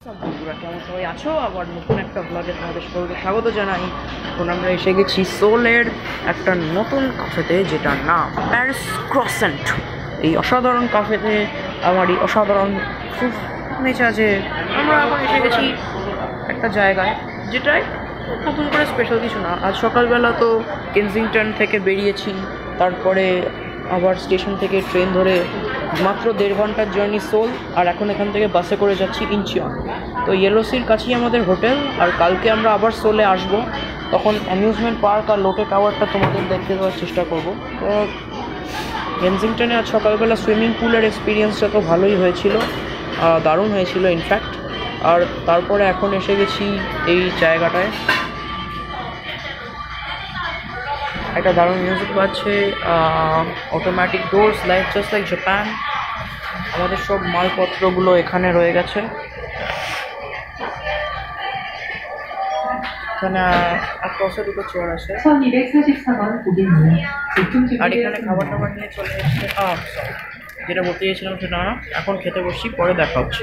বন্ধুরা কেমন সবাই আছো? আবার নতুন একটা ব্লগে তোমাদের সকলকে স্বাগত জানাই। এখন আমরা এসে গেছি সোলের একটা নতুন কাফেতে, যেটার নাম প্যারিস ক্রসেন্ট। এই অসাধারণ কাফেতে আমার এই অসাধারণ খুব নেচা যে আমরা এখন এসে গেছি একটা জায়গায় যেটাই নতুন করে স্পেশাল কিছু না। আজ সকালবেলা তো কেনজিংটন থেকে বেরিয়েছি, তারপরে আবার স্টেশন থেকে ট্রেন ধরে মাত্র 1.5 ঘন্টার জার্নি সোল, আর এখন এখান থেকে বাসে করে যাচ্ছি ইনচিয়ন। তো ইয়েলোসির কাছেই আমাদের হোটেল, আর কালকে আমরা আবার সোলে আসবো, তখন অ্যামিউজমেন্ট পার্ক আর লোটে টাওয়ারটা তোমাদের দেখতে দেওয়ার চেষ্টা করবো। তো কেনজিংটনে আজ সকালবেলা সুইমিং পুলের এক্সপিরিয়েন্সটা তো ভালোই হয়েছিল, দারুণ হয়েছিল ইনফ্যাক্ট। আর তারপরে এখন এসে গেছি এই জায়গাটায়, একটা দারুণ মিউজিক পাচ্ছে, automatic doors, like just like Japan. আমাদের সব মালপত্রগুলো এখানে রয়ে গেছে। এখানে ক্রসে দুটো চেয়ার আছে, আর এখানে খাবার টাবার নিয়ে চলে এসেছে। যেটা বলতে চেয়েছিলাম সেটা না, এখন খেতে বসছি, পরে দেখা হচ্ছে।